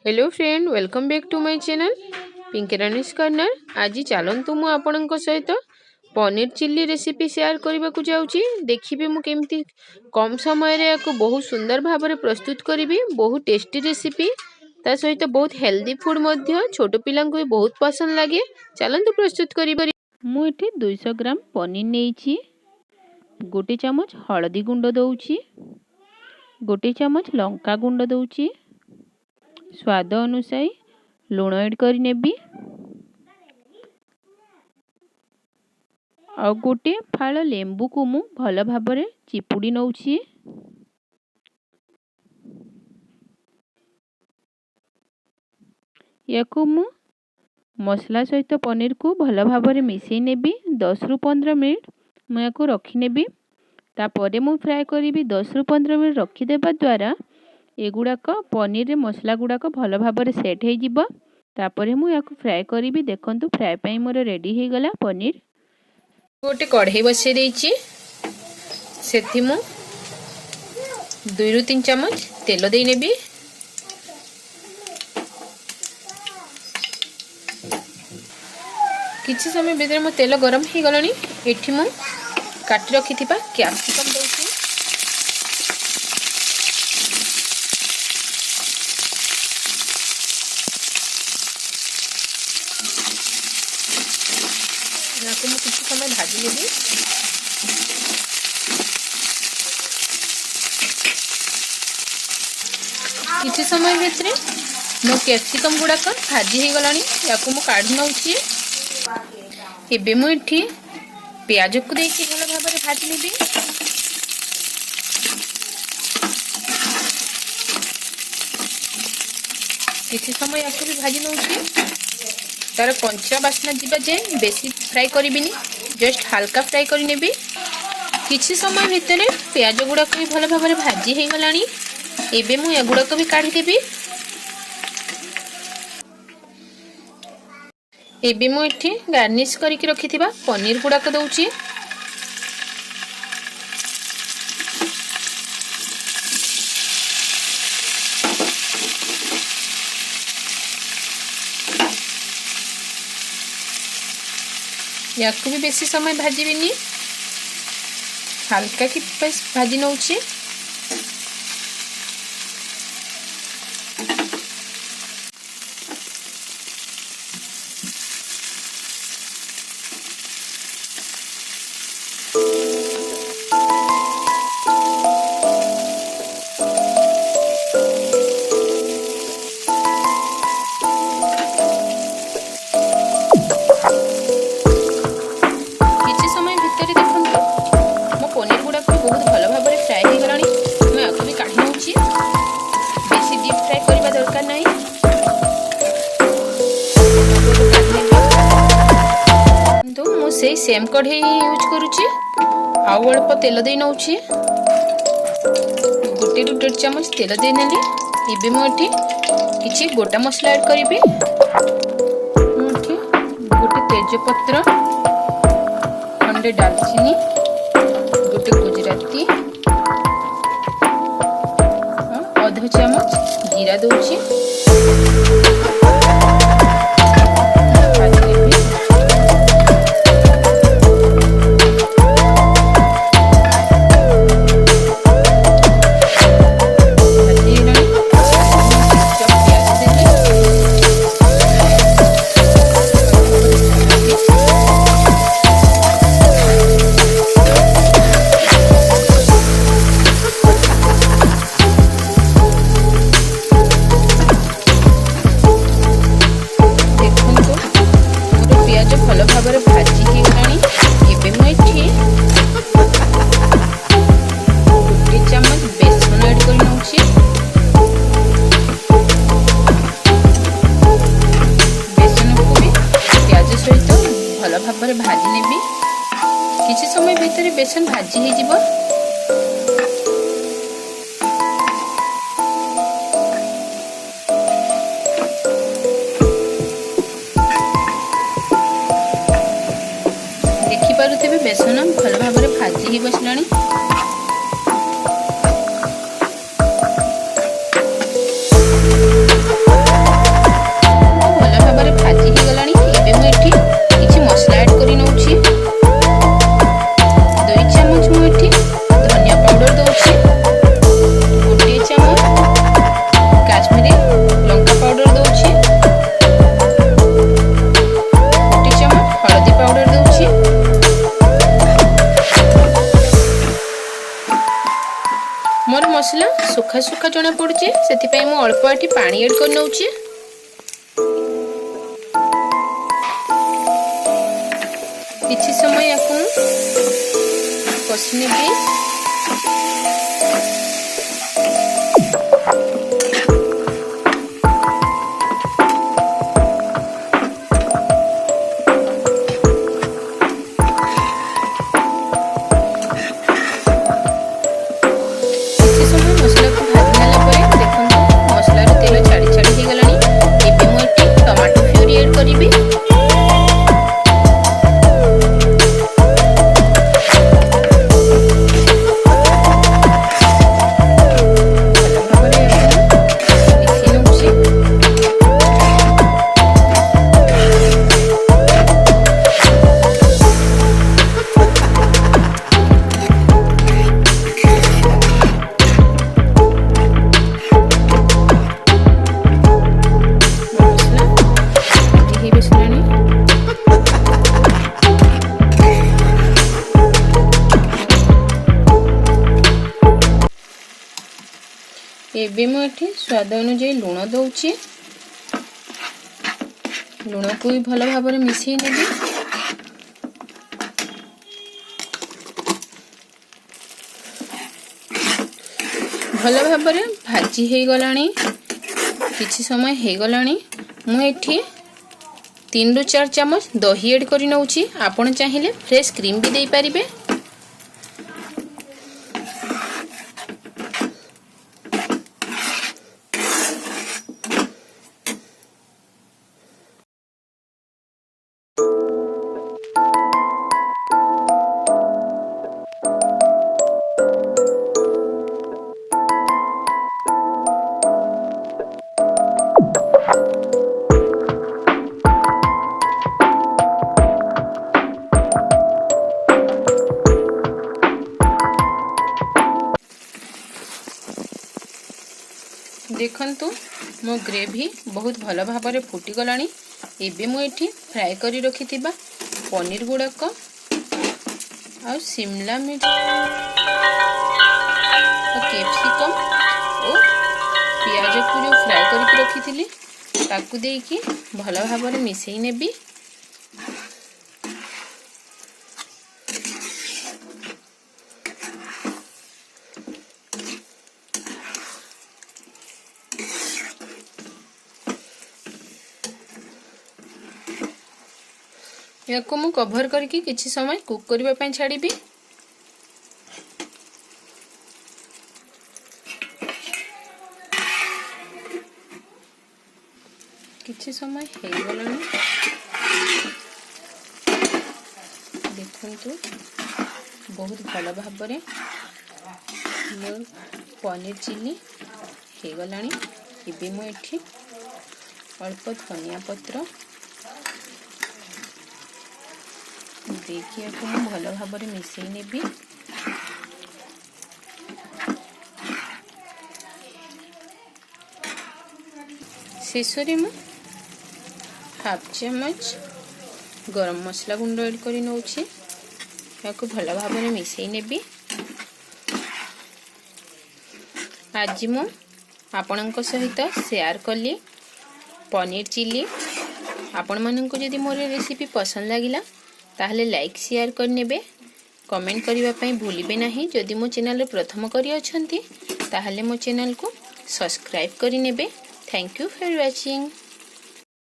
Hello friend, welcome back to my channel Pinkyrani's corner. आज चलतु मु आपणक सहित पनीर चिल्ली रेसिपी शेयर करने को जाऊँगी। देखिए मु केमती कम समय रे को बहुत सुंदर भाव में प्रस्तुत करी। बहुत टेस्टी रेसिपी ता सहित बहुत हेल्दी फूड मध्य छोट पिला को भी बहुत पसंद लगे। चलतु प्रस्तुत करी। मु एठी 200 ग्राम पनीर नेइछि। गोटे चमच हळदी गुंड दउछि, गोटे चमच लंका गुंड दउछि, स्वाद अनुसार लुण ऐड कर नेबी आ गोटे फाळ लेंबू को मु भल भाव में चिपुड़ी नउछि। याकू मु मसला सहित पनीर को भल भाव में मिसई नेबी। 10 रु 15 मिनट मु याकू रखी नेबी। तापरे मु फ्राए करी 10 रु 15 मिनट रखी देबा द्वारा एगुड़ाक पनीर रे मसला गुड़ाक भल भाव में सेट हो जिवो। तापरे मु याकू फ्राए करी। देखंतु फ्राए पई मोर रेडी हो गला पनीर। गोटे कढ़ाई बसई देइछि, सेथि मु 2 रु 3 चम्मच तेल देई नेबी। किछि समय भीतर मो तेल गरम हो गलानी। एठी मु काटी रखिथिबा कैप्सिकम दउछि। याको मु किछि समय भाजी लेबी। किछि समय भीतर मो कैप्सिकम गुड़ाक भाजी हो गलानी। याको मु काढी नउछि। एबे मु एठी प्याज को देके भल भाव में भाजी लेबी। किछि समय याको भी भाजी नउछि। तार कंचा बास्ना जीवा जे बेसी फ्राई करिबिनी, जस्ट हल्का फ्राई करि नेबी। किछि समय भितर प्याज गुड़ा को भी भल भाव में भाजी हो गलानी। एबे मु एगुड़ा को भी काढी देबी। एबे मु एठी गार्निश करके रखिथिबा पनीर गुड़ा को दउछि। याकू भी बेसी समय भाजीबिनी, हल्का की बस भाजी नउछि। से सेम कढ़ाई यूज करुची। आउ अल्प तेल दे नउची। गोटे रु 1.5 चम्मच तेल दे नेली। इबे मो एठी किछि गोटा मसला ऐड करिबी। मो एठी गोटे तेज पत्र, खंडे दालचीनी, गोटे गुजराती, आधा चम्मच जीरा दउची। भाजी नेबी। किछि समय भीतर बेसन भाजी हो जिवो। देखि पारुथिबे बेसन भल भाव में भाजी हो बसलानी। सुखा सुखा जना पड़ुचे सेथिपाई मु अल्प आठी पानी ऐड कर नउची। किछि समय याकु कषि नेबी। एबे मु एठी स्वाद अनुसार लुण दउची। लुण को भी भल भाव में मिसई नेबी। भल भाव में भाजी हे गलानी। किछि समय हे गलानी। मु एठी 3 ରୁ 4 चम्मच दही ऐड करि नउची। आपण चाहिए फ्रेश क्रीम भी दे पारिबे। देखंतु मो ग्रेवी बहुत भल भाव में फुटी गलानी। एबे मु एठी फ्राई करी रखी थिबा पनीर गुड़ाक आ शिमला मिर्च कैप्सिकम और पियाज को जो फ्राई करके रखी थिली ताकू देकी भल भाव में मिसई नेबी। याको मु कवर करके किछि समय कुक करबा पई छाड़ीबी। किछि समय हे गलानी। देखंतु बहुत भल भाव में मोर पनीर चिल्ली हे गलानी। एबे मु एठी अल्प धनिया पत्र देखिए को भल भाव में मिसई नेबी। शेषरे मु हाफ चम्मच गरम मसला गुंड ऐड करि नउछि। याको भल भाव में मिसई नेबी। आज मु आपणक सहित शेयर कली पनीर चिल्ली। आपण मानक जदि मोर रेसिपी पसंद लागिला ताहले लाइक शेयर करनेबे। कमेंट करिवा पई भूलिबे नाही। जदि मो चैनल रे प्रथम करी अछंती ताहले मो चैनल को सब्सक्राइब करि नेबे। Thank you for watching.